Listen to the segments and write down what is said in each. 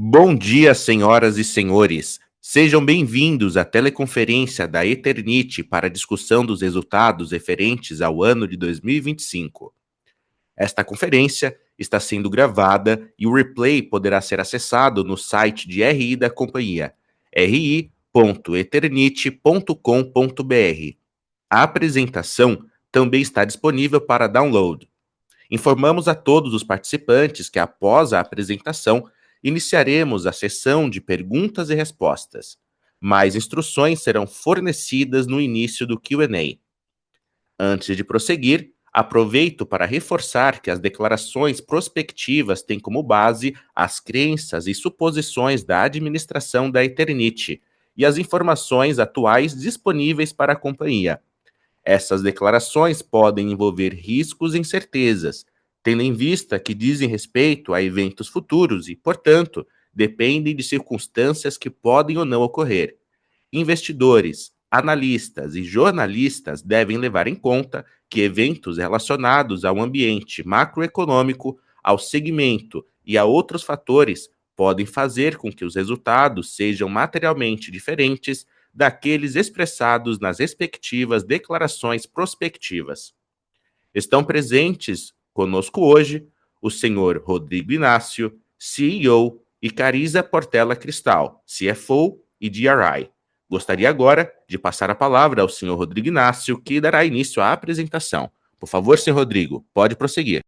Bom dia, senhoras e senhores. Sejam bem-vindos à teleconferência da Eternit para a discussão dos resultados referentes ao ano de 2025. Esta conferência está sendo gravada e o replay poderá ser acessado no site de RI da companhia, ri.eternit.com.br. A apresentação também está disponível para download. Informamos a todos os participantes que, após a apresentação, iniciaremos a sessão de perguntas e respostas. Mais instruções serão fornecidas no início do Q&A. Antes de prosseguir, aproveito para reforçar que as declarações prospectivas têm como base as crenças e suposições da administração da Eternit e as informações atuais disponíveis para a companhia. Essas declarações podem envolver riscos e incertezas, tendo em vista que dizem respeito a eventos futuros e, portanto, dependem de circunstâncias que podem ou não ocorrer. Investidores, analistas e jornalistas devem levar em conta que eventos relacionados ao ambiente macroeconômico, ao segmento e a outros fatores podem fazer com que os resultados sejam materialmente diferentes daqueles expressados nas respectivas declarações prospectivas. Estão presentes conosco hoje o senhor Rodrigo Inácio, CEO, e Carisa Portela Cristal, CFO e DRI. Gostaria agora de passar a palavra ao senhor Rodrigo Inácio, que dará início à apresentação. Por favor, senhor Rodrigo, pode prosseguir.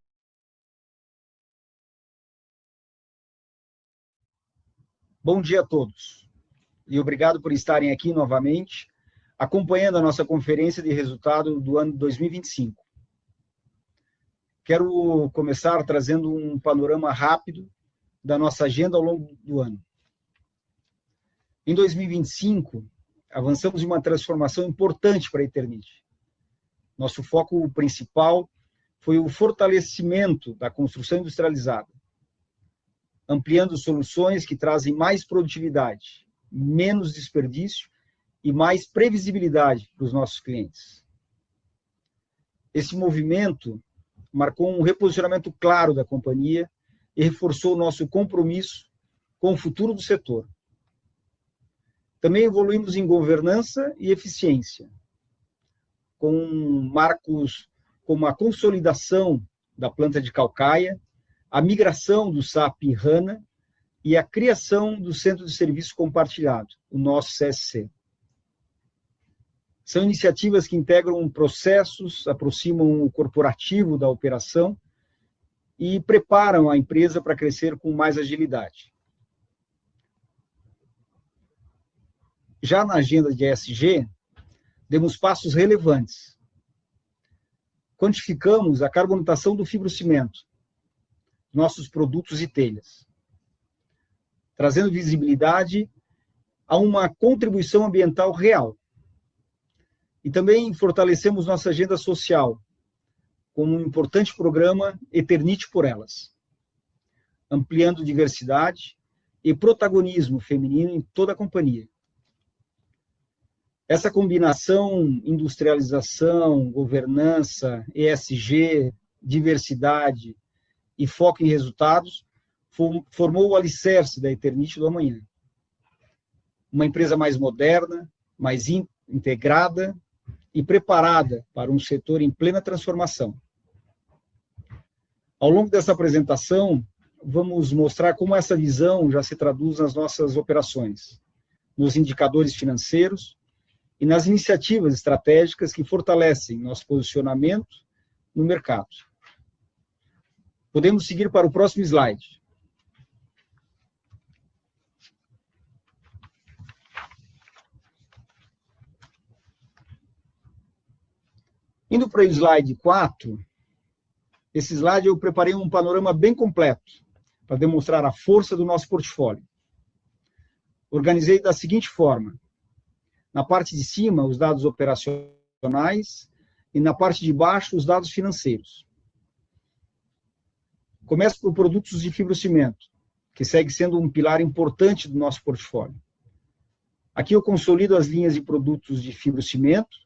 Bom dia a todos e obrigado por estarem aqui novamente, acompanhando a nossa conferência de resultado do ano 2025. Quero começar trazendo um panorama rápido da nossa agenda ao longo do ano. Em 2025, avançamos em uma transformação importante para a Eternit. Nosso foco principal foi o fortalecimento da construção industrializada, ampliando soluções que trazem mais produtividade, menos desperdício e mais previsibilidade para os nossos clientes. Esse movimento marcou um reposicionamento claro da companhia e reforçou o nosso compromisso com o futuro do setor. Também evoluímos em governança e eficiência, com marcos como a consolidação da planta de Caucaia, a migração do SAP HANA e a criação do Centro de Serviço Compartilhado, o nosso CSC. São iniciativas que integram processos, aproximam o corporativo da operação e preparam a empresa para crescer com mais agilidade. Já na agenda de ESG, demos passos relevantes. Quantificamos a carbonatação do fibrocimento, nossos produtos e telhas, trazendo visibilidade a uma contribuição ambiental real. E também fortalecemos nossa agenda social, com um importante programa Eternit por Elas, ampliando diversidade e protagonismo feminino em toda a companhia. Essa combinação, industrialização, governança, ESG, diversidade e foco em resultados, formou o alicerce da Eternit do amanhã. Uma empresa mais moderna, mais integrada e preparada para um setor em plena transformação. Ao longo dessa apresentação, vamos mostrar como essa visão já se traduz nas nossas operações, nos indicadores financeiros e nas iniciativas estratégicas que fortalecem nosso posicionamento no mercado. Podemos seguir para o próximo slide. Indo para o slide 4, esse slide eu preparei um panorama bem completo para demonstrar a força do nosso portfólio. Organizei da seguinte forma: na parte de cima, os dados operacionais e na parte de baixo, os dados financeiros. Começo por produtos de fibrocimento, que segue sendo um pilar importante do nosso portfólio. Aqui eu consolido as linhas de produtos de fibrocimento,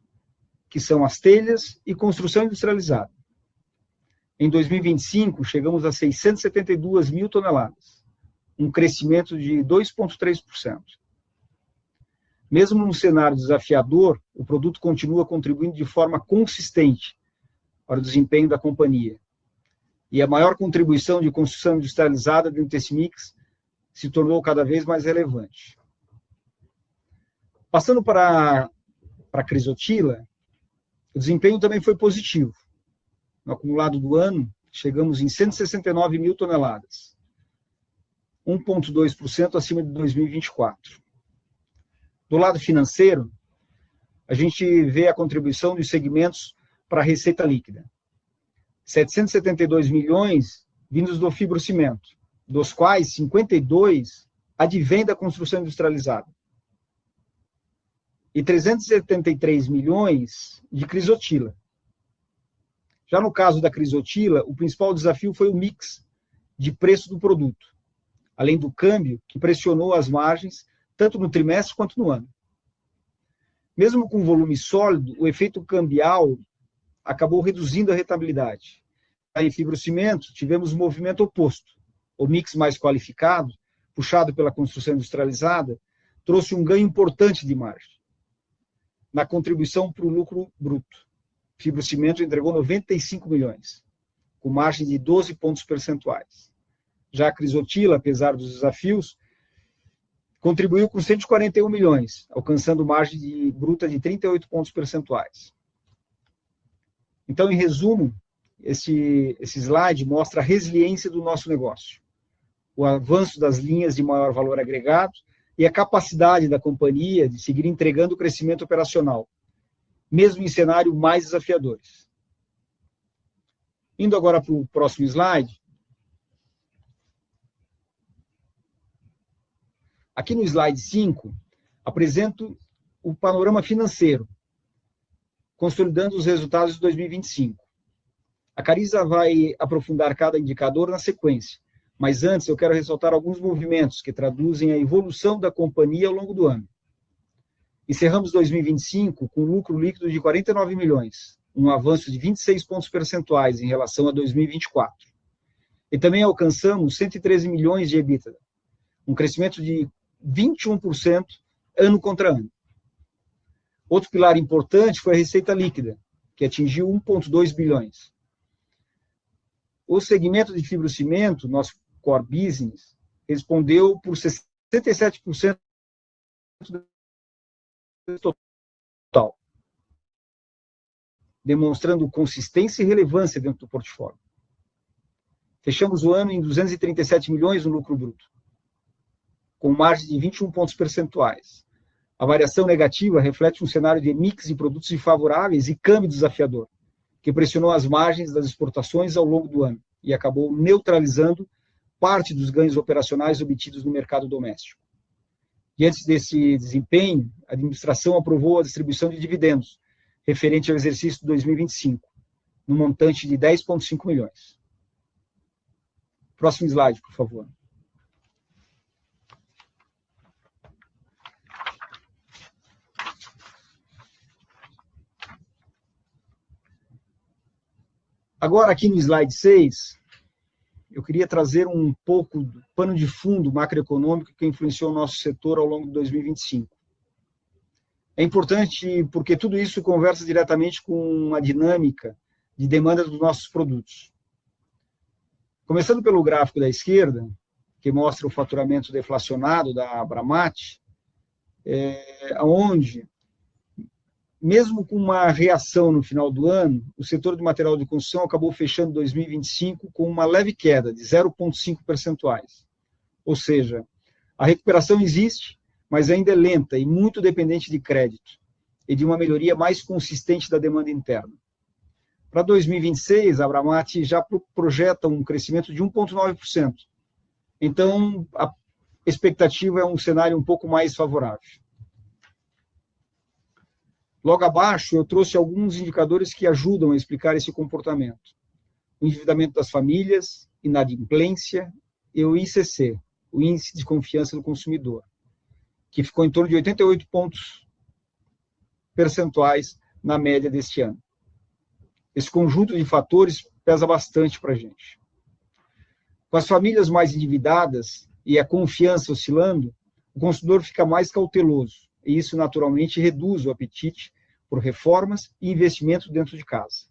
que são as telhas e construção industrializada. Em 2025, chegamos a 672 mil toneladas, um crescimento de 2,3%. Mesmo num cenário desafiador, o produto continua contribuindo de forma consistente para o desempenho da companhia. E a maior contribuição de construção industrializada dentro desse mix se tornou cada vez mais relevante. Passando para a Crisotila, o desempenho também foi positivo. No acumulado do ano, chegamos em 169 mil toneladas, 1,2% acima de 2024. Do lado financeiro, a gente vê a contribuição dos segmentos para a receita líquida. 772 milhões vindos do fibrocimento, dos quais 52 advém da construção industrializada. E 373 milhões de Crisotila. Já no caso da Crisotila, o principal desafio foi o mix de preço do produto, além do câmbio, que pressionou as margens, tanto no trimestre quanto no ano. Mesmo com volume sólido, o efeito cambial acabou reduzindo a rentabilidade. Em fibrocimento, tivemos um movimento oposto. O mix mais qualificado, puxado pela construção industrializada, trouxe um ganho importante de margem na contribuição para o lucro bruto. Fibrocimento entregou 95 milhões, com margem de 12 pontos percentuais. Já a Crisotila, apesar dos desafios, contribuiu com 141 milhões, alcançando margem bruta de 38 pontos percentuais. Então, em resumo, esse slide mostra a resiliência do nosso negócio, o avanço das linhas de maior valor agregado e a capacidade da companhia de seguir entregando o crescimento operacional, mesmo em cenários mais desafiadores. Indo agora para o próximo slide. Aqui no slide 5, apresento o panorama financeiro, consolidando os resultados de 2025. A Cariza vai aprofundar cada indicador na sequência, mas antes eu quero ressaltar alguns movimentos que traduzem a evolução da companhia ao longo do ano. Encerramos 2025 com lucro líquido de 49 milhões, um avanço de 26 pontos percentuais em relação a 2024. E também alcançamos 113 milhões de EBITDA, um crescimento de 21% ano contra ano. Outro pilar importante foi a receita líquida, que atingiu 1,2 bilhões. O segmento de fibrocimento, nosso core business, respondeu por 67% do total, demonstrando consistência e relevância dentro do portfólio. Fechamos o ano em 237 milhões no lucro bruto, com margem de 21 pontos percentuais. A variação negativa reflete um cenário de mix de produtos desfavoráveis e câmbio desafiador, que pressionou as margens das exportações ao longo do ano e acabou neutralizando parte dos ganhos operacionais obtidos no mercado doméstico. Diante desse desempenho, a administração aprovou a distribuição de dividendos, referente ao exercício de 2025, no montante de 10,5 milhões. Próximo slide, por favor. Agora, aqui no slide 6, eu queria trazer um pouco do pano de fundo macroeconômico que influenciou o nosso setor ao longo de 2025. É importante porque tudo isso conversa diretamente com a dinâmica de demanda dos nossos produtos. Começando pelo gráfico da esquerda, que mostra o faturamento deflacionado da Abramat, onde, mesmo com uma reação no final do ano, o setor de material de construção acabou fechando 2025 com uma leve queda de 0,5 percentuais. Ou seja, a recuperação existe, mas ainda é lenta e muito dependente de crédito e de uma melhoria mais consistente da demanda interna. Para 2026, a Abramat já projeta um crescimento de 1,9%. Então, a expectativa é um cenário um pouco mais favorável. Logo abaixo, eu trouxe alguns indicadores que ajudam a explicar esse comportamento. O endividamento das famílias, inadimplência e o ICC, o Índice de Confiança do Consumidor, que ficou em torno de 88 pontos percentuais na média deste ano. Esse conjunto de fatores pesa bastante para a gente. Com as famílias mais endividadas, e a confiança oscilando, o consumidor fica mais cauteloso, e isso naturalmente reduz o apetite por reformas e investimento dentro de casa.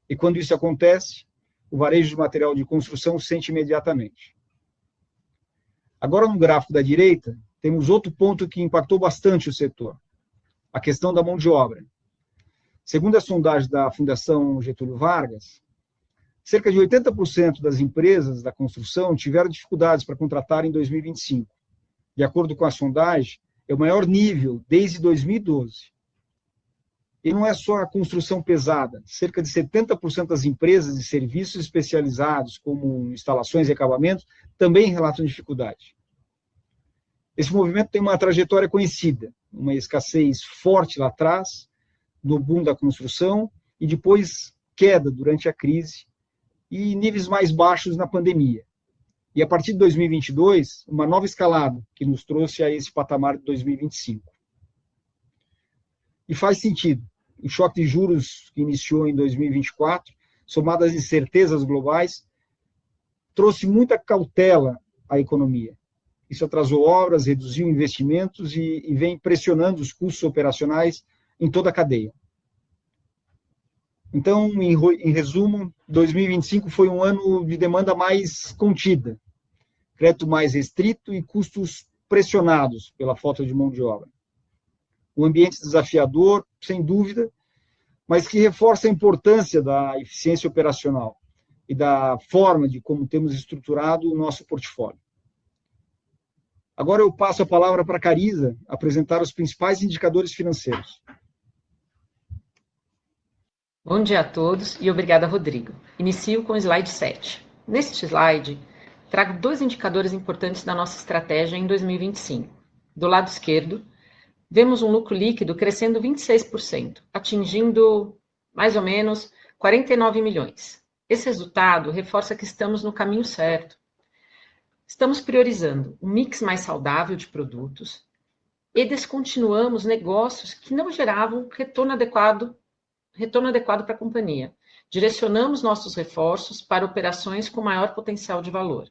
E quando isso acontece, o varejo de material de construção sente imediatamente. Agora, no gráfico da direita, temos outro ponto que impactou bastante o setor, a questão da mão de obra. Segundo a sondagem da Fundação Getúlio Vargas, cerca de 80% das empresas da construção tiveram dificuldades para contratar em 2025. De acordo com a sondagem, é o maior nível desde 2012. E não é só a construção pesada. Cerca de 70% das empresas e serviços especializados, como instalações e acabamentos, também relatam dificuldade. Esse movimento tem uma trajetória conhecida, uma escassez forte lá atrás, no boom da construção, e depois queda durante a crise, e níveis mais baixos na pandemia. E a partir de 2022, uma nova escalada, que nos trouxe a esse patamar de 2025. E faz sentido. O choque de juros que iniciou em 2024, somado às incertezas globais, trouxe muita cautela à economia. Isso atrasou obras, reduziu investimentos e vem pressionando os custos operacionais em toda a cadeia. Então, em resumo, 2025 foi um ano de demanda mais contida, crédito mais restrito e custos pressionados pela falta de mão de obra. Um ambiente desafiador, sem dúvida, mas que reforça a importância da eficiência operacional e da forma de como temos estruturado o nosso portfólio. Agora eu passo a palavra para a Carisa apresentar os principais indicadores financeiros. Bom dia a todos e obrigada, Rodrigo. Inicio com o slide 7. Neste slide, trago 2 indicadores importantes da nossa estratégia em 2025. Do lado esquerdo, vemos um lucro líquido crescendo 26%, atingindo mais ou menos 49 milhões. Esse resultado reforça que estamos no caminho certo. Estamos priorizando um mix mais saudável de produtos e descontinuamos negócios que não geravam retorno adequado para a companhia. Direcionamos nossos reforços para operações com maior potencial de valor.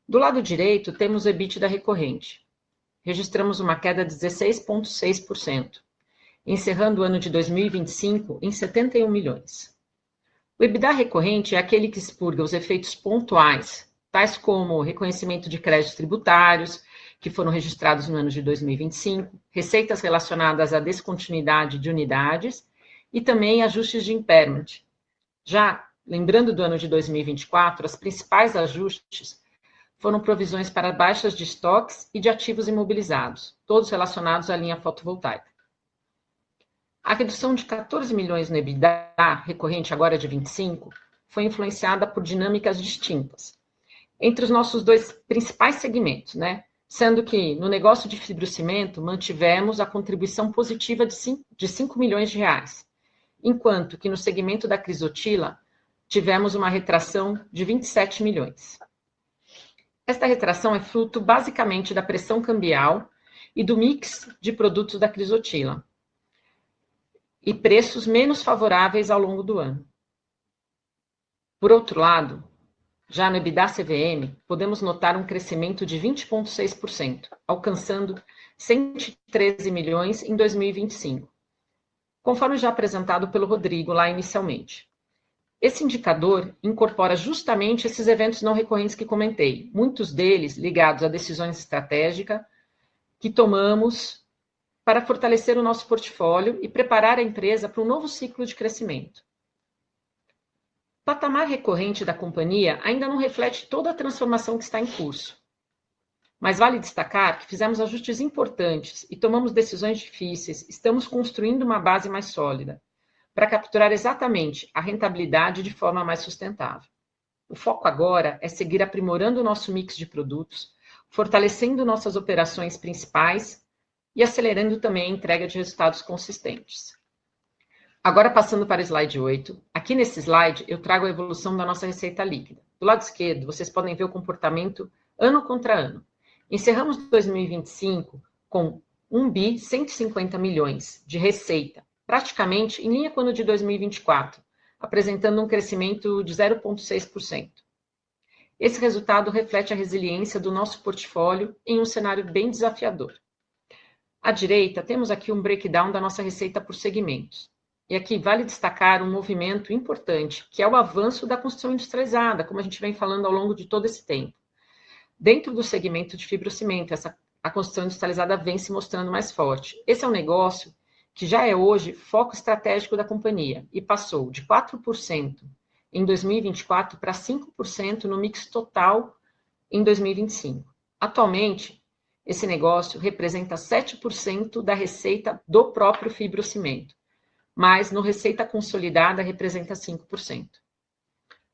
Do lado direito, temos o EBITDA recorrente. Registramos uma queda de 16,6%, encerrando o ano de 2025 em 71 milhões. O EBITDA recorrente é aquele que expurga os efeitos pontuais, tais como reconhecimento de créditos tributários, que foram registrados no ano de 2025, receitas relacionadas à descontinuidade de unidades e também ajustes de impairment. Já, lembrando do ano de 2024, os principais ajustes foram provisões para baixas de estoques e de ativos imobilizados, todos relacionados à linha fotovoltaica. A redução de 14 milhões no EBITDA recorrente agora de 25 foi influenciada por dinâmicas distintas entre os nossos 2 principais segmentos, Sendo que no negócio de fibrocimento mantivemos a contribuição positiva de 5 milhões de reais, enquanto que no segmento da crisotila tivemos uma retração de 27 milhões. Esta retração é fruto basicamente da pressão cambial e do mix de produtos da crisotila e preços menos favoráveis ao longo do ano. Por outro lado, já no EBITDA CVM, podemos notar um crescimento de 20,6%, alcançando 113 milhões em 2025, conforme já apresentado pelo Rodrigo lá inicialmente. Esse indicador incorpora justamente esses eventos não recorrentes que comentei, muitos deles ligados a decisões estratégicas que tomamos para fortalecer o nosso portfólio e preparar a empresa para um novo ciclo de crescimento. O patamar recorrente da companhia ainda não reflete toda a transformação que está em curso. Mas vale destacar que fizemos ajustes importantes e tomamos decisões difíceis, estamos construindo uma base mais sólida, para capturar exatamente a rentabilidade de forma mais sustentável. O foco agora é seguir aprimorando o nosso mix de produtos, fortalecendo nossas operações principais e acelerando também a entrega de resultados consistentes. Agora passando para o slide 8, aqui nesse slide eu trago a evolução da nossa receita líquida. Do lado esquerdo, vocês podem ver o comportamento ano contra ano. Encerramos 2025 com 1.150 milhões de receita, praticamente em linha com o ano de 2024, apresentando um crescimento de 0,6%. Esse resultado reflete a resiliência do nosso portfólio em um cenário bem desafiador. À direita, temos aqui um breakdown da nossa receita por segmentos. E aqui vale destacar um movimento importante, que é o avanço da construção industrializada, como a gente vem falando ao longo de todo esse tempo. Dentro do segmento de fibrocimento, a construção industrializada vem se mostrando mais forte. Esse é um negócio que já é hoje foco estratégico da companhia e passou de 4% em 2024 para 5% no mix total em 2025. Atualmente, esse negócio representa 7% da receita do próprio fibrocimento, mas no receita consolidada representa 5%.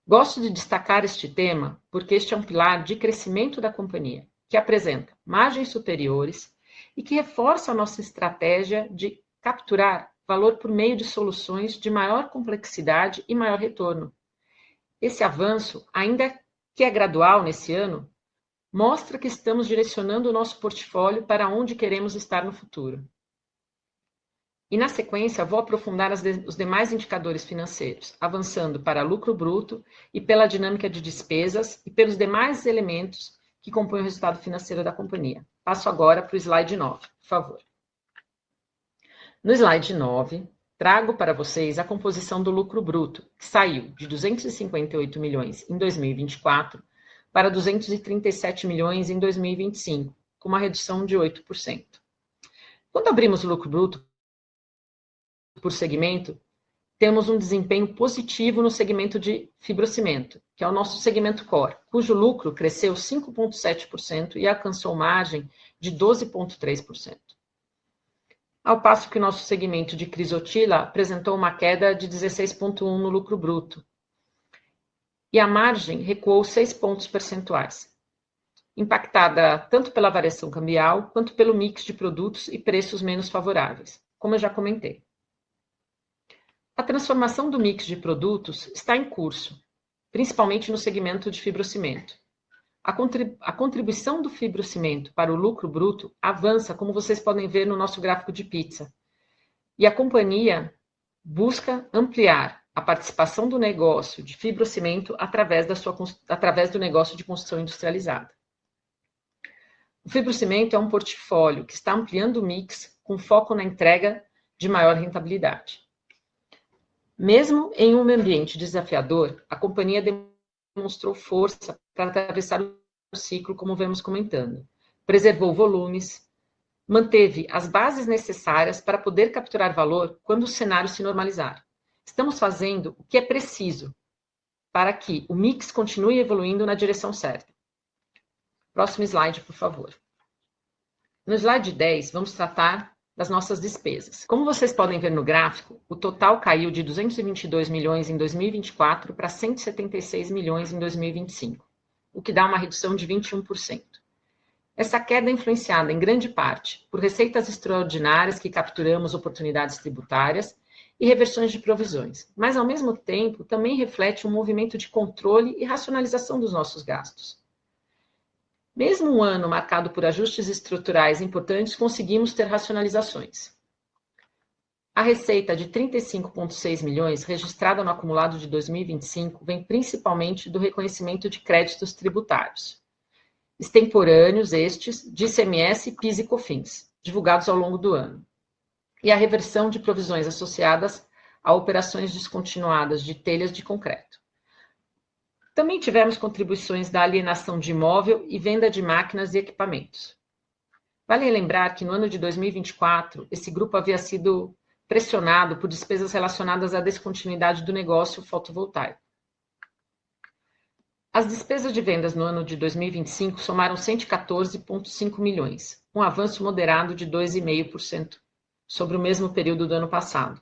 Gosto de destacar este tema porque este é um pilar de crescimento da companhia, que apresenta margens superiores e que reforça a nossa estratégia de capturar valor por meio de soluções de maior complexidade e maior retorno. Esse avanço, ainda que é gradual nesse ano, mostra que estamos direcionando o nosso portfólio para onde queremos estar no futuro. E na sequência, vou aprofundar os demais indicadores financeiros, avançando para lucro bruto e pela dinâmica de despesas e pelos demais elementos que compõem o resultado financeiro da companhia. Passo agora para o slide 9, por favor. No slide 9, trago para vocês a composição do lucro bruto, que saiu de 258 milhões em 2024 para 237 milhões em 2025, com uma redução de 8%. Quando abrimos o lucro bruto por segmento, temos um desempenho positivo no segmento de fibrocimento, que é o nosso segmento core, cujo lucro cresceu 5,7% e alcançou margem de 12,3%. Ao passo que o nosso segmento de crisotila apresentou uma queda de 16,1% no lucro bruto, e a margem recuou 6 pontos percentuais, impactada tanto pela variação cambial quanto pelo mix de produtos e preços menos favoráveis, como eu já comentei. A transformação do mix de produtos está em curso, principalmente no segmento de fibrocimento. A contribuição do fibrocimento para o lucro bruto avança, como vocês podem ver no nosso gráfico de pizza, e a companhia busca ampliar a participação do negócio de fibrocimento através do negócio de construção industrializada. O fibrocimento é um portfólio que está ampliando o mix com foco na entrega de maior rentabilidade. Mesmo em um ambiente desafiador, a companhia demonstrou força para atravessar o ciclo, como vemos comentando. Preservou volumes, manteve as bases necessárias para poder capturar valor quando o cenário se normalizar. Estamos fazendo o que é preciso para que o mix continue evoluindo na direção certa. Próximo slide, por favor. No slide 10, vamos tratar das nossas despesas. Como vocês podem ver no gráfico, o total caiu de 222 milhões em 2024 para 176 milhões em 2025, o que dá uma redução de 21%. Essa queda é influenciada em grande parte por receitas extraordinárias que capturamos oportunidades tributárias e reversões de provisões, mas ao mesmo tempo também reflete um movimento de controle e racionalização dos nossos gastos. Mesmo um ano marcado por ajustes estruturais importantes, conseguimos ter racionalizações. A receita de 35,6 milhões, registrada no acumulado de 2025, vem principalmente do reconhecimento de créditos tributários, extemporâneos estes, de ICMS, PIS e COFINS, divulgados ao longo do ano, e a reversão de provisões associadas a operações descontinuadas de telhas de concreto. Também tivemos contribuições da alienação de imóvel e venda de máquinas e equipamentos. Vale lembrar que no ano de 2024, esse grupo havia sido pressionado por despesas relacionadas à descontinuidade do negócio fotovoltaico. As despesas de vendas no ano de 2025 somaram 114,5 milhões, um avanço moderado de 2,5% sobre o mesmo período do ano passado.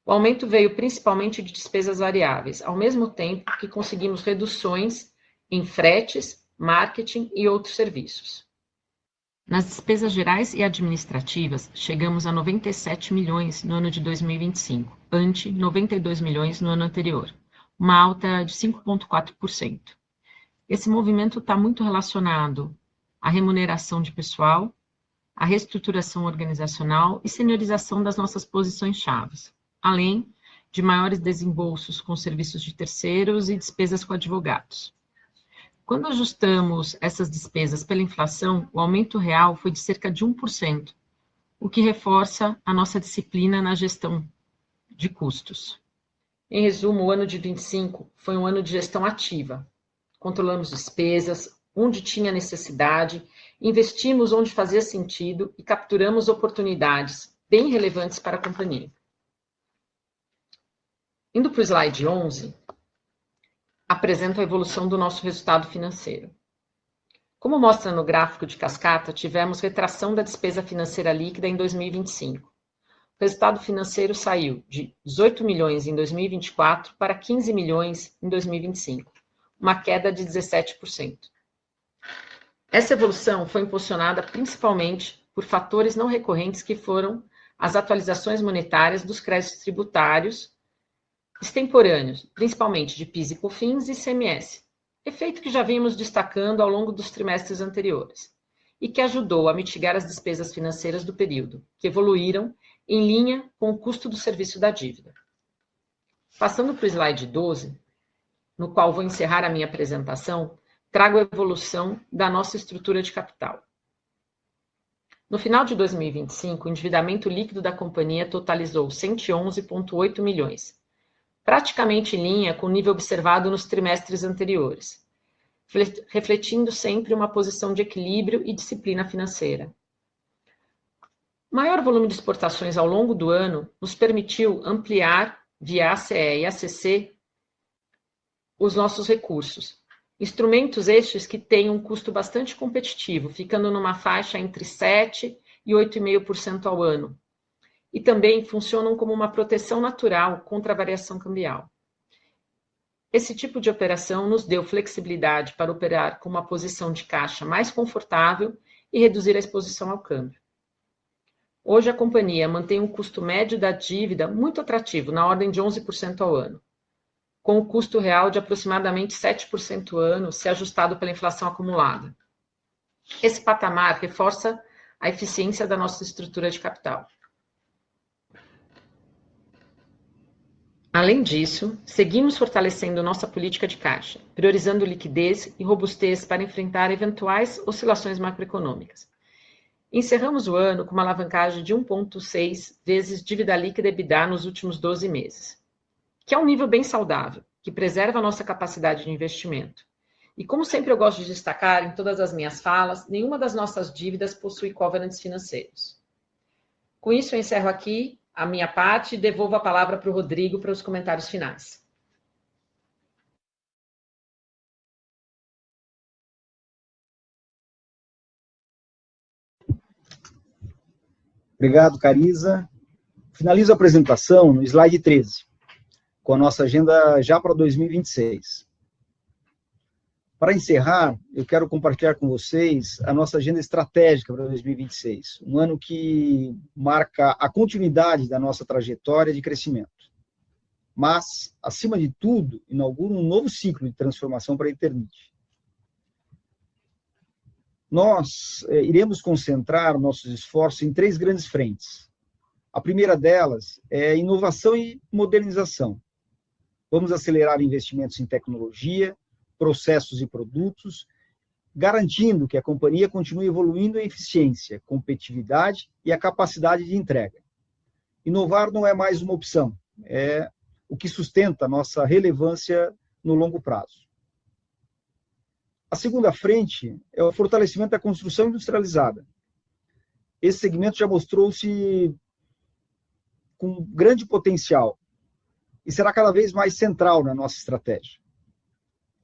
O aumento veio principalmente de despesas variáveis, ao mesmo tempo que conseguimos reduções em fretes, marketing e outros serviços. Nas despesas gerais e administrativas, chegamos a 97 milhões no ano de 2025, ante 92 milhões no ano anterior, uma alta de 5,4%. Esse movimento está muito relacionado à remuneração de pessoal, à reestruturação organizacional e seniorização das nossas posições-chave, além de maiores desembolsos com serviços de terceiros e despesas com advogados. Quando ajustamos essas despesas pela inflação, o aumento real foi de cerca de 1%, o que reforça a nossa disciplina na gestão de custos. Em resumo, o ano de 25 foi um ano de gestão ativa. Controlamos despesas, onde tinha necessidade, investimos onde fazia sentido e capturamos oportunidades bem relevantes para a companhia. Indo para o slide 11, apresento a evolução do nosso resultado financeiro. Como mostra no gráfico de cascata, tivemos retração da despesa financeira líquida em 2025. O resultado financeiro saiu de 18 milhões em 2024 para 15 milhões em 2025, uma queda de 17%. Essa evolução foi impulsionada principalmente por fatores não recorrentes que foram as atualizações monetárias dos créditos tributários extemporâneos, principalmente de PIS e COFINS e ICMS, efeito que já vimos destacando ao longo dos trimestres anteriores, e que ajudou a mitigar as despesas financeiras do período, que evoluíram em linha com o custo do serviço da dívida. Passando para o slide 12, no qual vou encerrar a minha apresentação, trago a evolução da nossa estrutura de capital. No final de 2025, o endividamento líquido da companhia totalizou 111,8 milhões, praticamente em linha com o nível observado nos trimestres anteriores, refletindo sempre uma posição de equilíbrio e disciplina financeira. O maior volume de exportações ao longo do ano nos permitiu ampliar, via ACE e ACC, os nossos recursos. Instrumentos estes que têm um custo bastante competitivo, ficando numa faixa entre 7% e 8,5% ao ano. E também funcionam como uma proteção natural contra a variação cambial. Esse tipo de operação nos deu flexibilidade para operar com uma posição de caixa mais confortável e reduzir a exposição ao câmbio. Hoje a companhia mantém um custo médio da dívida muito atrativo, na ordem de 11% ao ano, com o custo real de aproximadamente 7% ao ano, se ajustado pela inflação acumulada. Esse patamar reforça a eficiência da nossa estrutura de capital. Além disso, seguimos fortalecendo nossa política de caixa, priorizando liquidez e robustez para enfrentar eventuais oscilações macroeconômicas. Encerramos o ano com uma alavancagem de 1,6 vezes dívida líquida EBITDA nos últimos 12 meses, que é um nível bem saudável, que preserva a nossa capacidade de investimento. E como sempre eu gosto de destacar em todas as minhas falas, nenhuma das nossas dívidas possui covenants financeiros. Com isso eu encerro aqui a minha parte e devolvo a palavra para o Rodrigo para os comentários finais. Obrigado, Cariza. Finalizo a apresentação no slide 13, com a nossa agenda já para 2026. Para encerrar, eu quero compartilhar com vocês a nossa agenda estratégica para 2026, um ano que marca a continuidade da nossa trajetória de crescimento. Mas, acima de tudo, inaugura um novo ciclo de transformação para a Eternit. Nós iremos concentrar nossos esforços em 3 grandes frentes. A primeira delas é inovação e modernização. Vamos acelerar investimentos em tecnologia, processos e produtos, garantindo que a companhia continue evoluindo em eficiência, competitividade e a capacidade de entrega. Inovar não é mais uma opção, é o que sustenta a nossa relevância no longo prazo. A segunda frente é o fortalecimento da construção industrializada. Esse segmento já mostrou-se com grande potencial e será cada vez mais central na nossa estratégia.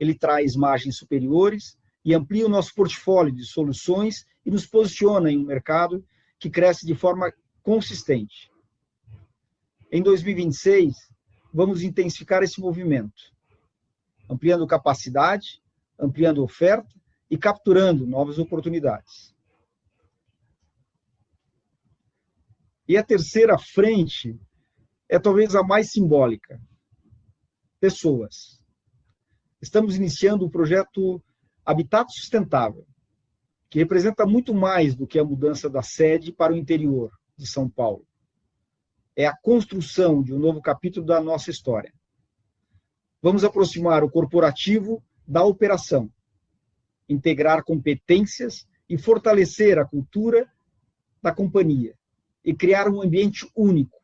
Ele traz margens superiores e amplia o nosso portfólio de soluções e nos posiciona em um mercado que cresce de forma consistente. Em 2026, vamos intensificar esse movimento, ampliando capacidade, ampliando oferta e capturando novas oportunidades. E a terceira frente é talvez a mais simbólica: pessoas. Estamos iniciando o projeto Habitat Sustentável, que representa muito mais do que a mudança da sede para o interior de São Paulo. É a construção de um novo capítulo da nossa história. Vamos aproximar o corporativo da operação, integrar competências e fortalecer a cultura da companhia e criar um ambiente único,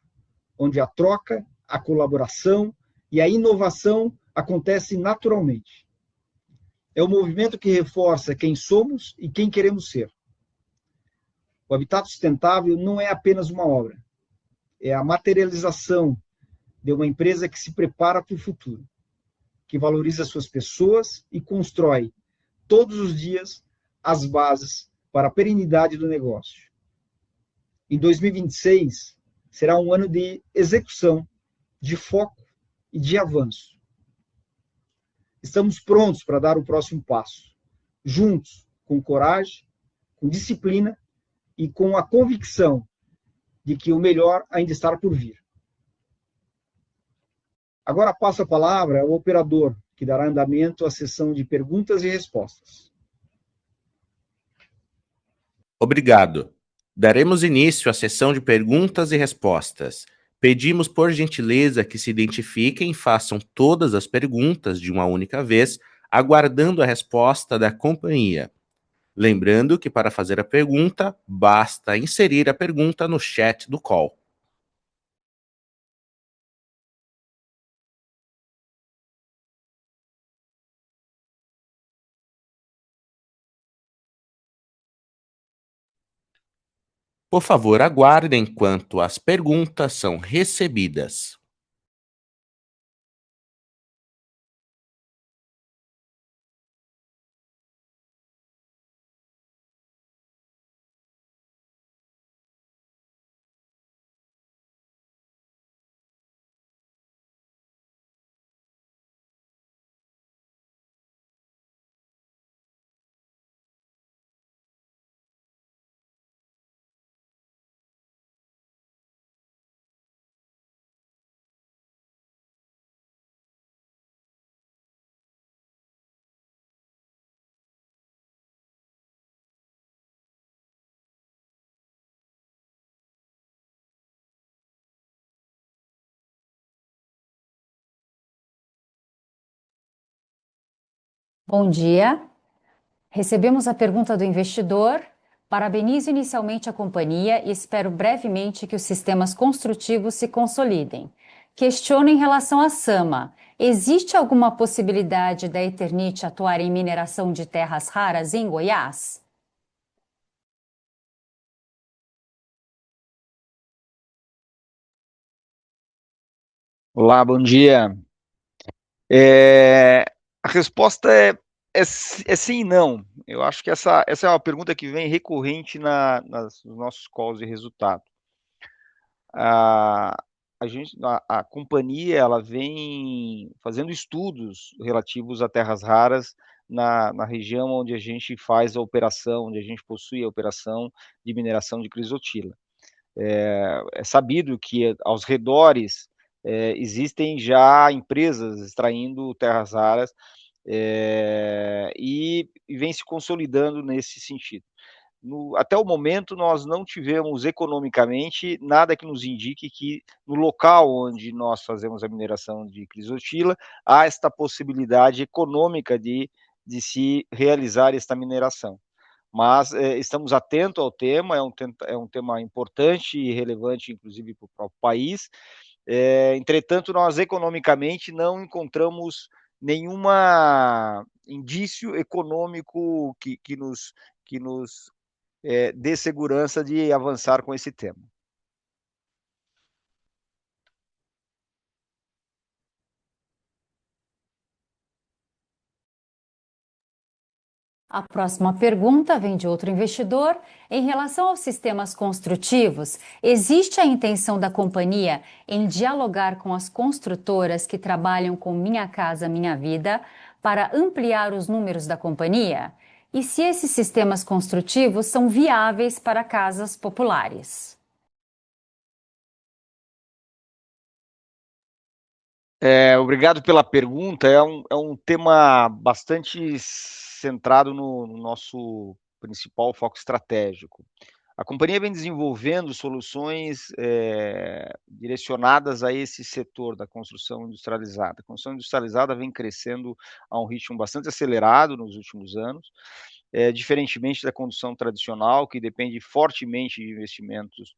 onde a troca, a colaboração e a inovação acontecem naturalmente. É um movimento que reforça quem somos e quem queremos ser. O Habitat Sustentável não é apenas uma obra, é a materialização de uma empresa que se prepara para o futuro, que valoriza suas pessoas e constrói, todos os dias, as bases para a perenidade do negócio. Em 2026, será um ano de execução, de foco e de avanço. Estamos prontos para dar o próximo passo, juntos, com coragem, com disciplina e com a convicção de que o melhor ainda está por vir. Agora passo a palavra ao operador, que dará andamento à sessão de perguntas e respostas. Obrigado. Daremos início à sessão de perguntas e respostas. Pedimos, por gentileza, que se identifiquem e façam todas as perguntas de uma única vez, aguardando a resposta da companhia. Lembrando que, para fazer a pergunta, basta inserir a pergunta no chat do call. Por favor, aguardem enquanto as perguntas são recebidas. Bom dia. Recebemos a pergunta do investidor. Parabenizo inicialmente a companhia e espero brevemente que os sistemas construtivos se consolidem. Questiono em relação à Sama. Existe alguma possibilidade da Eternit atuar em mineração de terras raras em Goiás? Olá, bom dia. A resposta é sim e não. Eu acho que essa é uma pergunta que vem recorrente nos nossos calls de resultado. A companhia ela vem fazendo estudos relativos a terras raras na região onde a gente faz a operação, onde a gente possui a operação de mineração de crisotila. É sabido que aos redores existem já empresas extraindo terras raras e vem se consolidando nesse sentido. Até o momento, nós não tivemos economicamente nada que nos indique que no local onde nós fazemos a mineração de crisotila, há esta possibilidade econômica de se realizar esta mineração. Mas estamos atentos ao tema, é um tema importante e relevante, inclusive, para o próprio país. Entretanto, nós economicamente não encontramos nenhum indício econômico que nos dê segurança de avançar com esse tema. A próxima pergunta vem de outro investidor. Em relação aos sistemas construtivos, existe a intenção da companhia em dialogar com as construtoras que trabalham com Minha Casa Minha Vida para ampliar os números da companhia? E se esses sistemas construtivos são viáveis para casas populares? Obrigado pela pergunta. É um tema bastante centrado no nosso principal foco estratégico. A companhia vem desenvolvendo soluções direcionadas a esse setor da construção industrializada. A construção industrializada vem crescendo a um ritmo bastante acelerado nos últimos anos, diferentemente da construção tradicional, que depende fortemente de investimentos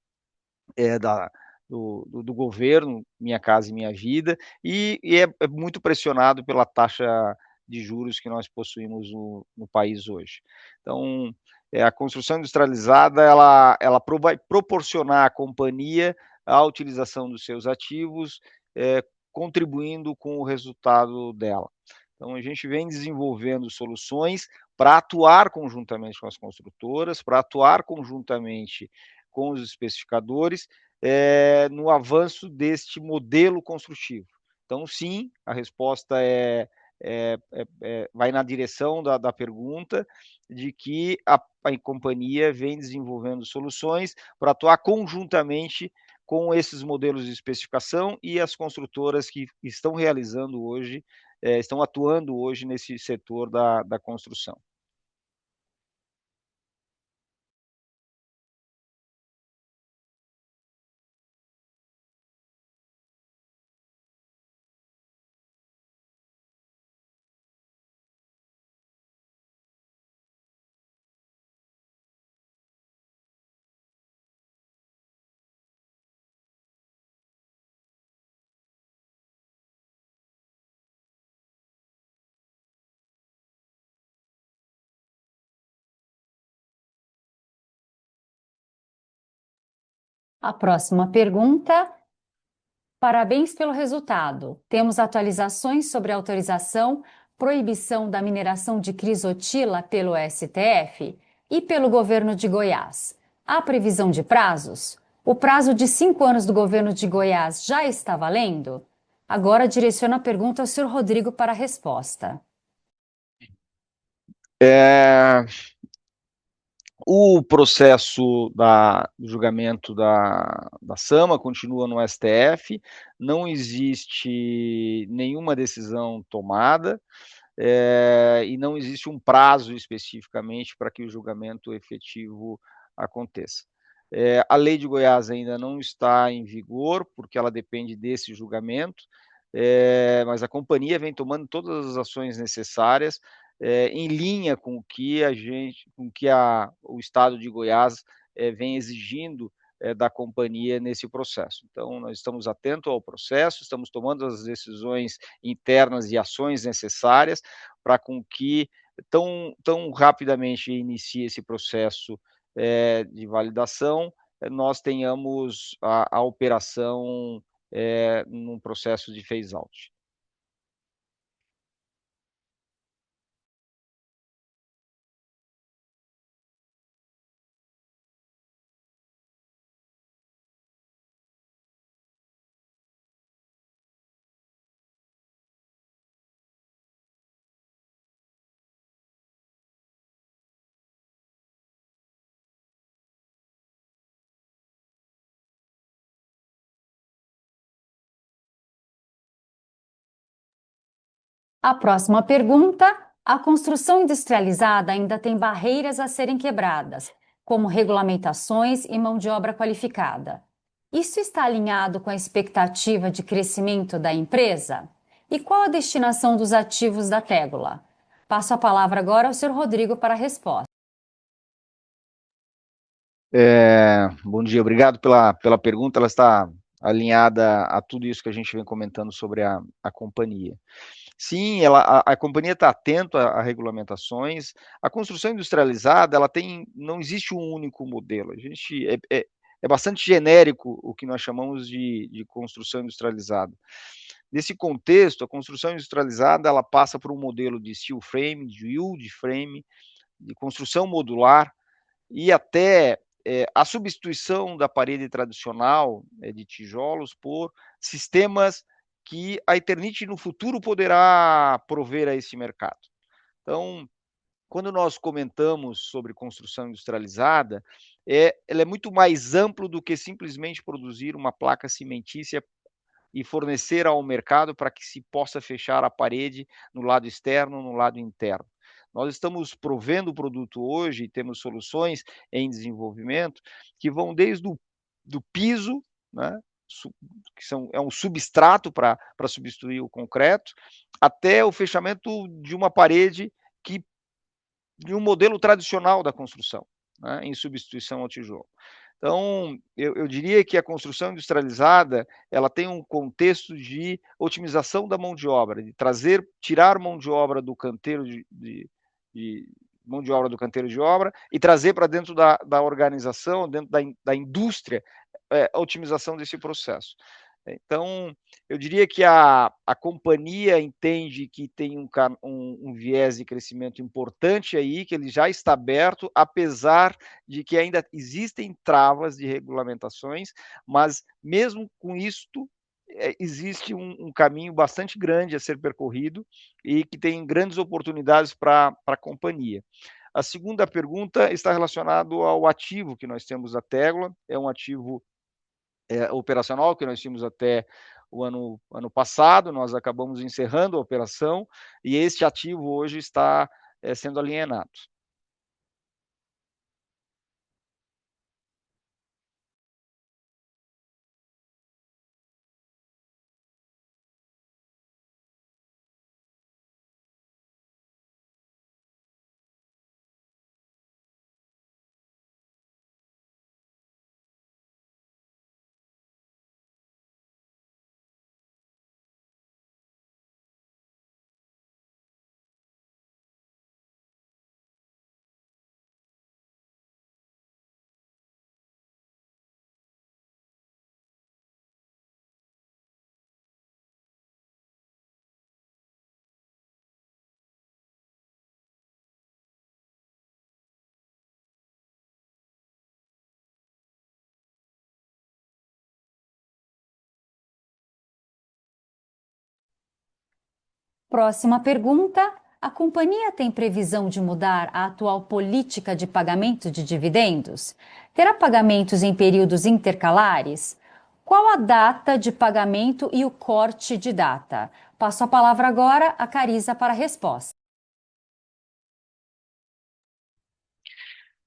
do governo, Minha Casa Minha Vida, e é muito pressionado pela taxa de juros que nós possuímos no país hoje. Então, a construção industrializada, ela vai proporcionar à companhia a utilização dos seus ativos, contribuindo com o resultado dela. Então, a gente vem desenvolvendo soluções para atuar conjuntamente com as construtoras, para atuar conjuntamente com os especificadores, no avanço deste modelo construtivo. Então, sim, a resposta vai na direção da pergunta de que a companhia vem desenvolvendo soluções para atuar conjuntamente com esses modelos de especificação e as construtoras que estão realizando hoje, estão atuando hoje nesse setor da construção. A próxima pergunta. Parabéns pelo resultado. Temos atualizações sobre autorização, proibição da mineração de crisotila pelo STF e pelo governo de Goiás. Há previsão de prazos? O prazo de 5 anos do governo de Goiás já está valendo? Agora direciono a pergunta ao senhor Rodrigo para a resposta. O processo do julgamento da SAMA continua no STF, não existe nenhuma decisão tomada, e não existe um prazo especificamente para que o julgamento efetivo aconteça. A lei de Goiás ainda não está em vigor, porque ela depende desse julgamento, mas a companhia vem tomando todas as ações necessárias em linha com o que o Estado de Goiás vem exigindo da companhia nesse processo. Então, nós estamos atentos ao processo, estamos tomando as decisões internas e ações necessárias para com que tão rapidamente inicie esse processo de validação, nós tenhamos a operação num processo de phase-out. A próxima pergunta. A construção industrializada ainda tem barreiras a serem quebradas, como regulamentações e mão de obra qualificada. Isso está alinhado com a expectativa de crescimento da empresa? E qual a destinação dos ativos da Tegula? Passo a palavra agora ao Sr. Rodrigo para a resposta. Bom dia, obrigado pela pergunta, ela está alinhada a tudo isso que a gente vem comentando sobre a companhia. Sim, a companhia está atenta a regulamentações. A construção industrializada, não existe um único modelo. É bastante genérico o que nós chamamos de construção industrializada. Nesse contexto, a construção industrializada ela passa por um modelo de steel frame, de wood frame, de construção modular e até a substituição da parede tradicional de tijolos por sistemas que a Eternit no futuro poderá prover a esse mercado. Então, quando nós comentamos sobre construção industrializada, ela é muito mais amplo do que simplesmente produzir uma placa cimentícia e fornecer ao mercado para que se possa fechar a parede no lado externo, no lado interno. Nós estamos provendo o produto hoje, e temos soluções em desenvolvimento que vão desde do piso, né, é um substrato para substituir o concreto, até o fechamento de uma parede de um modelo tradicional da construção, né, em substituição ao tijolo. Então, eu diria que a construção industrializada, ela tem um contexto de otimização da mão de obra, de tirar mão de obra do canteiro mão de obra do canteiro de obra e trazer para dentro da organização, dentro da indústria, a otimização desse processo. Então, eu diria que a companhia entende que tem um viés de crescimento importante aí, que ele já está aberto, apesar de que ainda existem travas de regulamentações, mas mesmo com isto, existe um caminho bastante grande a ser percorrido e que tem grandes oportunidades para a companhia. A segunda pergunta está relacionada ao ativo que nós temos da Tegla, é um ativo operacional que nós tínhamos até o ano passado, nós acabamos encerrando a operação e este ativo hoje está sendo alienado. Próxima pergunta. A companhia tem previsão de mudar a atual política de pagamento de dividendos? Terá pagamentos em períodos intercalares? Qual a data de pagamento e o corte de data? Passo a palavra agora a Carisa para a resposta.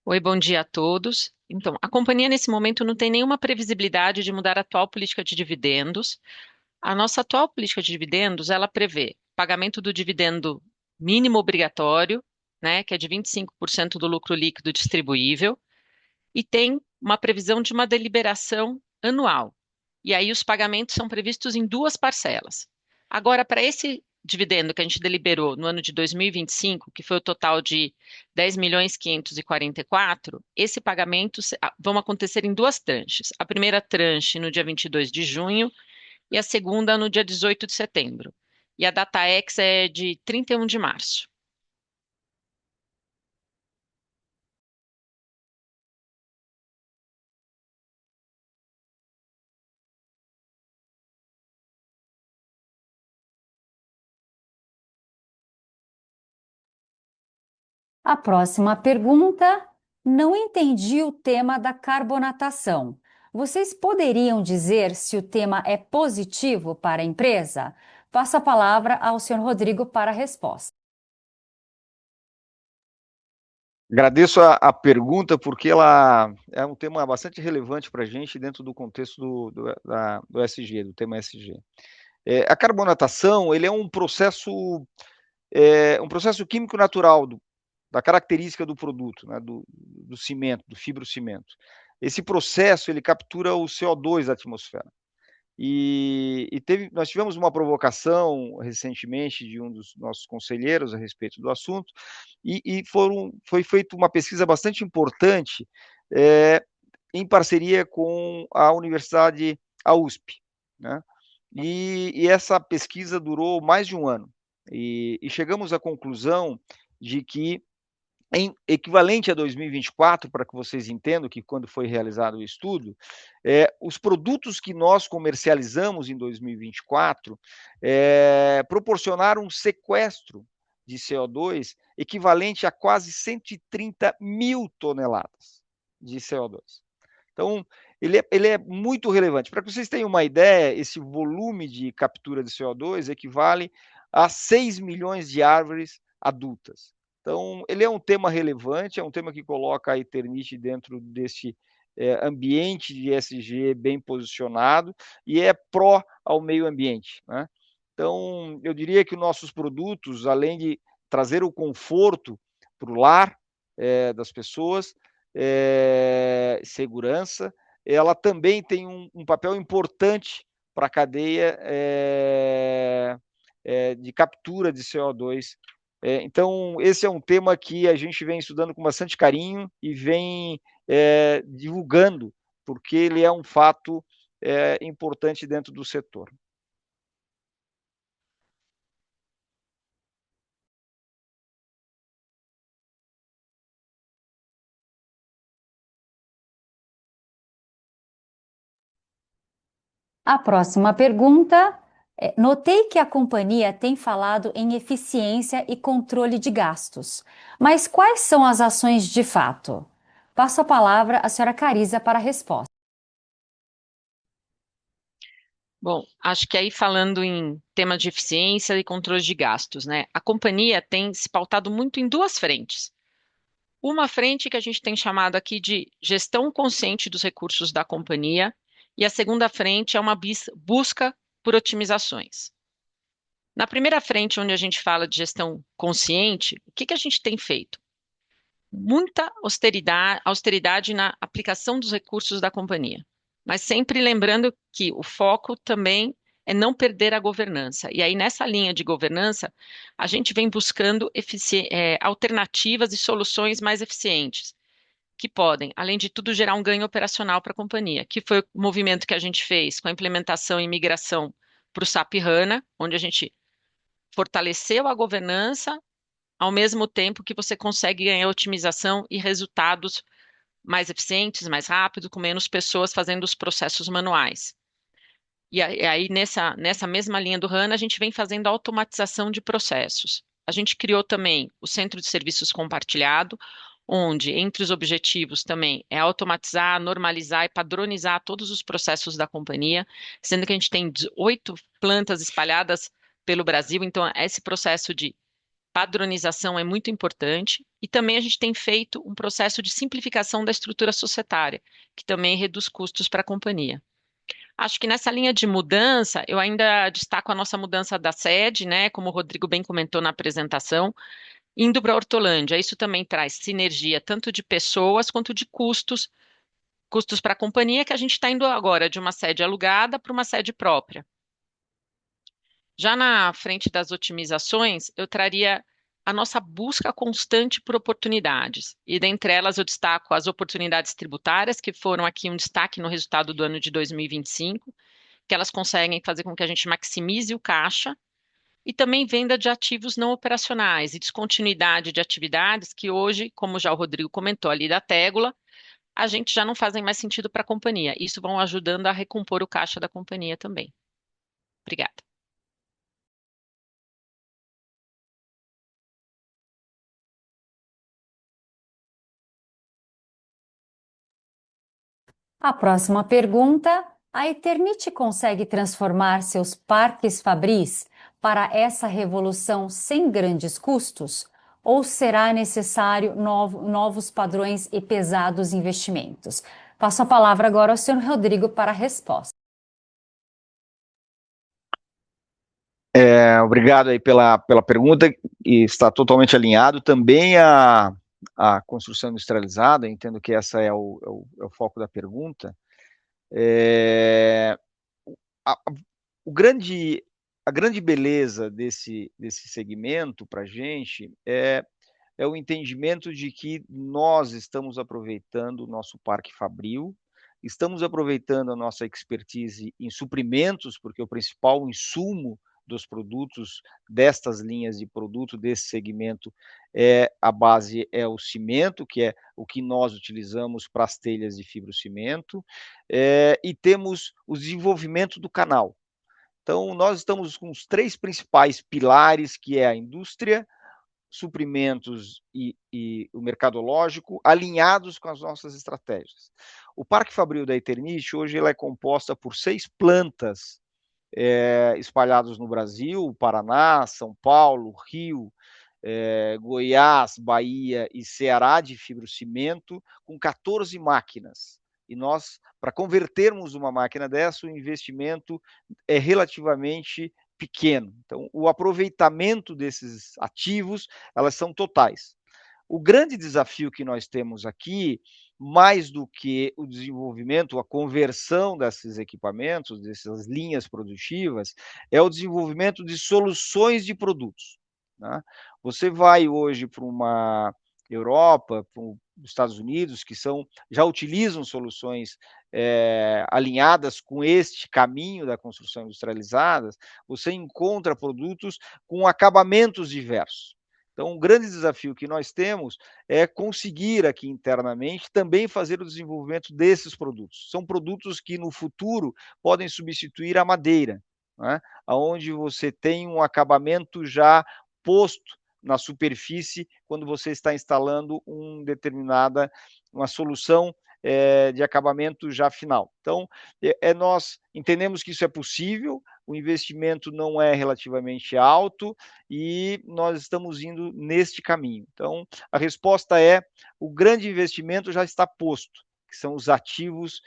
Oi, bom dia a todos. Então, a companhia nesse momento não tem nenhuma previsibilidade de mudar a atual política de dividendos. A nossa atual política de dividendos, ela prevê pagamento do dividendo mínimo obrigatório, né, que é de 25% do lucro líquido distribuível, e tem uma previsão de uma deliberação anual. E aí os pagamentos são previstos em 2 parcelas. Agora, para esse dividendo que a gente deliberou no ano de 2025, que foi o total de 10.544.000, esse pagamento vão acontecer em 2 tranches. A primeira tranche no dia 22 de junho e a segunda no dia 18 de setembro. E a data ex é de 31 de março. A próxima pergunta. Não entendi o tema da carbonatação. Vocês poderiam dizer se o tema é positivo para a empresa? Passo a palavra ao senhor Rodrigo para a resposta. Agradeço a pergunta, porque ela é um tema bastante relevante para a gente dentro do contexto do SG, do tema SG. A carbonatação, ele é um processo químico natural da característica do produto, né, do cimento, do fibrocimento. Esse processo, ele captura o CO2 da atmosfera. Nós tivemos uma provocação recentemente de um dos nossos conselheiros a respeito do assunto, foi feita uma pesquisa bastante importante em parceria com a Universidade, a USP, né? E essa pesquisa durou mais de um ano, e chegamos à conclusão de que, em equivalente a 2024, para que vocês entendam que quando foi realizado o estudo, os produtos que nós comercializamos em 2024 proporcionaram um sequestro de CO2 equivalente a quase 130 mil toneladas de CO2. Então, ele é muito relevante. Para que vocês tenham uma ideia, esse volume de captura de CO2 equivale a 6 milhões de árvores adultas. Então, ele é um tema relevante, é um tema que coloca a Eternit dentro desse ambiente de ESG bem posicionado e é pró ao meio ambiente, né? Então, eu diria que nossos produtos, além de trazer o conforto para o lar das pessoas, segurança, ela também tem um papel importante para a cadeia de captura de CO2. Então, esse é um tema que a gente vem estudando com bastante carinho e vem divulgando, porque ele é um fato importante dentro do setor. A próxima pergunta é: notei que a companhia tem falado em eficiência e controle de gastos, mas quais são as ações de fato? Passo a palavra à senhora Cariza para a resposta. Bom, acho que aí falando em tema de eficiência e controle de gastos, né? A companhia tem se pautado muito em duas frentes. Uma frente que a gente tem chamado aqui de gestão consciente dos recursos da companhia, e a segunda frente é uma busca por otimizações. Na primeira frente, onde a gente fala de gestão consciente, o que a gente tem feito? Muita austeridade na aplicação dos recursos da companhia, mas sempre lembrando que o foco também é não perder a governança. E aí, nessa linha de governança, a gente vem buscando alternativas e soluções mais eficientes, que podem, além de tudo, gerar um ganho operacional para a companhia, que foi o movimento que a gente fez com a implementação e migração para o SAP HANA, onde a gente fortaleceu a governança, ao mesmo tempo que você consegue ganhar otimização e resultados mais eficientes, mais rápido, com menos pessoas fazendo os processos manuais. E aí, nessa mesma linha do HANA, a gente vem fazendo automatização de processos. A gente criou também o Centro de Serviços Compartilhado, onde, entre os objetivos também, é automatizar, normalizar e padronizar todos os processos da companhia, sendo que a gente tem 18 plantas espalhadas pelo Brasil, então esse processo de padronização é muito importante. E também a gente tem feito um processo de simplificação da estrutura societária, que também reduz custos para a companhia. Acho que nessa linha de mudança, eu ainda destaco a nossa mudança da sede, né? Como o Rodrigo bem comentou na apresentação, indo para Hortolândia. Isso também traz sinergia tanto de pessoas quanto de custos para a companhia, que a gente está indo agora de uma sede alugada para uma sede própria. Já na frente das otimizações, eu traria a nossa busca constante por oportunidades. E dentre elas eu destaco as oportunidades tributárias, que foram aqui um destaque no resultado do ano de 2025, que elas conseguem fazer com que a gente maximize o caixa, e também venda de ativos não operacionais e descontinuidade de atividades que hoje, como já o Rodrigo comentou ali da Tégula, a gente já não fazem mais sentido para a companhia. Isso vão ajudando a recompor o caixa da companhia também. Obrigada. A próxima pergunta: a Eternit consegue transformar seus parques fabris para essa revolução sem grandes custos? Ou será necessário novos padrões e pesados investimentos? Passo a palavra agora ao senhor Rodrigo para a resposta. Obrigado aí pela pergunta, e está totalmente alinhado. Também a construção industrializada, entendo que essa é o foco da pergunta. A grande beleza desse segmento para a gente é o entendimento de que nós estamos aproveitando o nosso parque fabril, estamos aproveitando a nossa expertise em suprimentos, porque o principal insumo dos produtos destas linhas de produto desse segmento a base é o cimento, que é o que nós utilizamos para as telhas de fibrocimento, e temos o desenvolvimento do canal. Então, nós estamos com os 3 principais pilares, que é a indústria, suprimentos e o mercadológico, alinhados com as nossas estratégias. O Parque Fabril da Eternit, hoje, ela é composta por 6 plantas espalhadas no Brasil, Paraná, São Paulo, Rio, Goiás, Bahia e Ceará de fibrocimento, com 14 máquinas. E nós, para convertermos uma máquina dessa, o investimento é relativamente pequeno. Então, o aproveitamento desses ativos, elas são totais. O grande desafio que nós temos aqui, mais do que o desenvolvimento, a conversão desses equipamentos, dessas linhas produtivas, é o desenvolvimento de soluções de produtos. Né? Você vai hoje para uma Europa, para os Estados Unidos, que já utilizam soluções alinhadas com este caminho da construção industrializada, você encontra produtos com acabamentos diversos. Então, um grande desafio que nós temos é conseguir aqui internamente também fazer o desenvolvimento desses produtos. São produtos que no futuro podem substituir a madeira, né? Onde você tem um acabamento já posto na superfície quando você está instalando uma solução de acabamento já final. Então, nós entendemos que isso é possível, o investimento não é relativamente alto e nós estamos indo neste caminho. Então, a resposta é: o grande investimento já está posto, que são os ativos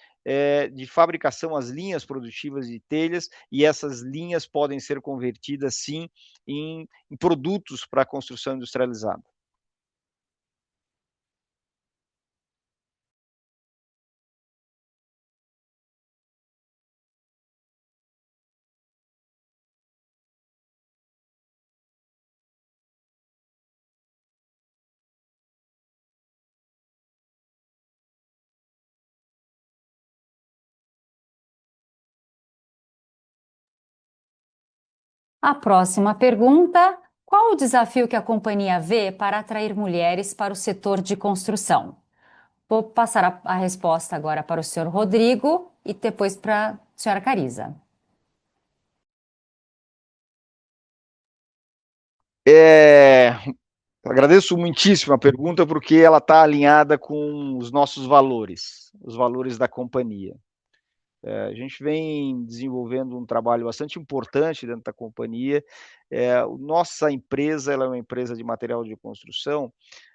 de fabricação, as linhas produtivas de telhas, e essas linhas podem ser convertidas, sim, em produtos para a construção industrializada. A próxima pergunta: qual o desafio que a companhia vê para atrair mulheres para o setor de construção? Vou passar a resposta agora para o senhor Rodrigo e depois para a senhora Cariza. Agradeço muitíssimo a pergunta, porque ela está alinhada com os nossos valores, os valores da companhia. A gente vem desenvolvendo um trabalho bastante importante dentro da companhia. Nossa empresa, ela é uma empresa de material de construção,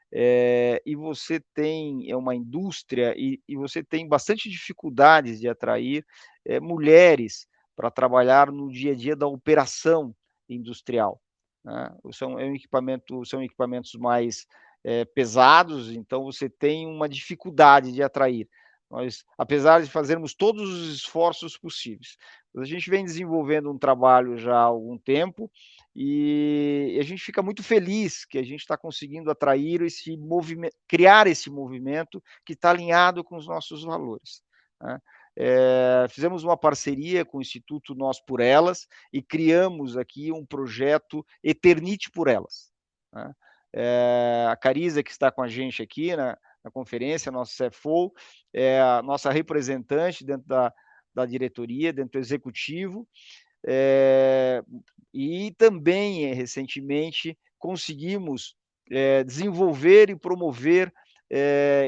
e você tem uma indústria e você tem bastante dificuldades de atrair mulheres para trabalhar no dia a dia da operação industrial. Né? São equipamentos mais pesados, então você tem uma dificuldade de atrair. Nós, apesar de fazermos todos os esforços possíveis, a gente vem desenvolvendo um trabalho já há algum tempo e a gente fica muito feliz que a gente está conseguindo atrair esse movimento, criar esse movimento que está alinhado com os nossos valores. Né? Fizemos uma parceria com o Instituto Nós por Elas e criamos aqui um projeto Eternite por Elas. Né? A Cariza, que está com a gente aqui na conferência, nossa CFO, a nossa representante dentro da diretoria, dentro do executivo, e também, recentemente, conseguimos desenvolver e promover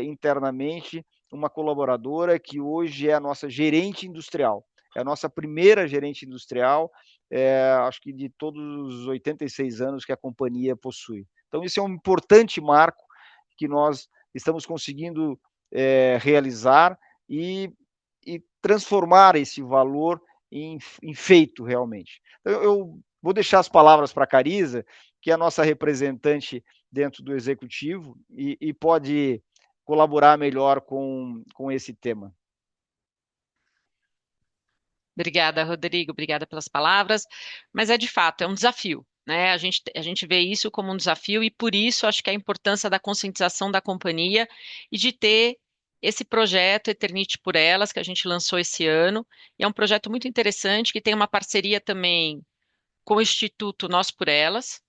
internamente uma colaboradora que hoje é a nossa gerente industrial. É a nossa primeira gerente industrial, acho que de todos os 86 anos que a companhia possui. Então, isso é um importante marco que nós estamos conseguindo realizar e transformar esse valor em feito realmente. Eu vou deixar as palavras para a Cariza, que é a nossa representante dentro do executivo e pode colaborar melhor com esse tema. Obrigada, Rodrigo, obrigada pelas palavras, mas de fato, é um desafio, né? A gente vê isso como um desafio e por isso acho que a importância da conscientização da companhia e de ter esse projeto Eternite por Elas, que a gente lançou esse ano, e é um projeto muito interessante, que tem uma parceria também com o Instituto Nós por Elas.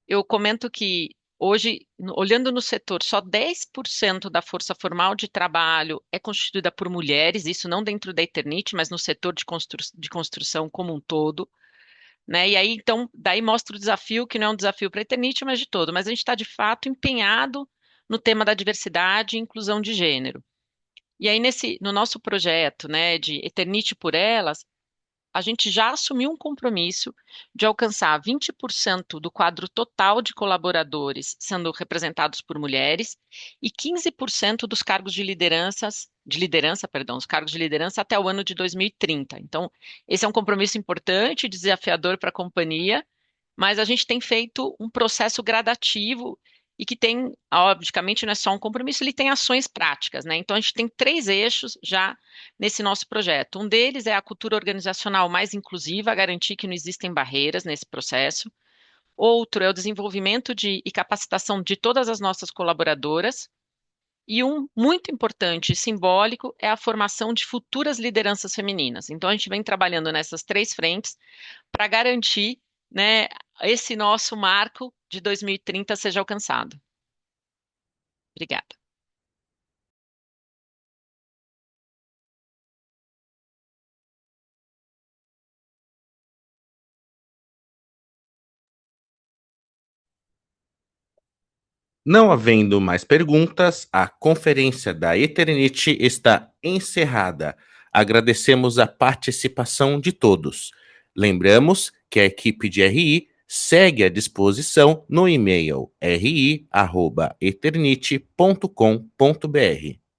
Eu comento que hoje, olhando no setor, só 10% da força formal de trabalho é constituída por mulheres, isso não dentro da Eternit, mas no setor de construção como um todo, né? E aí, então, daí mostra o desafio, que não é um desafio para a Eternit, mas de todo. Mas a gente está, de fato, empenhado no tema da diversidade e inclusão de gênero. E aí, no nosso projeto, né, de Eternit por Elas, a gente já assumiu um compromisso de alcançar 20% do quadro total de colaboradores sendo representados por mulheres e 15% dos cargos de liderança, os cargos de liderança até o ano de 2030. Então, esse é um compromisso importante, desafiador para a companhia, mas a gente tem feito um processo gradativo e que tem, obviamente, não é só um compromisso, ele tem ações práticas, né? Então, a gente tem 3 eixos já nesse nosso projeto. Um deles é a cultura organizacional mais inclusiva, garantir que não existem barreiras nesse processo. Outro é o desenvolvimento e capacitação de todas as nossas colaboradoras. E um muito importante e simbólico é a formação de futuras lideranças femininas. Então, a gente vem trabalhando nessas 3 frentes para garantir, né, esse nosso marco de 2030 seja alcançado. Obrigada. Não havendo mais perguntas, a conferência da Eternit está encerrada. Agradecemos a participação de todos. Lembramos que a equipe de RI segue à disposição no e-mail ri@eternit.com.br.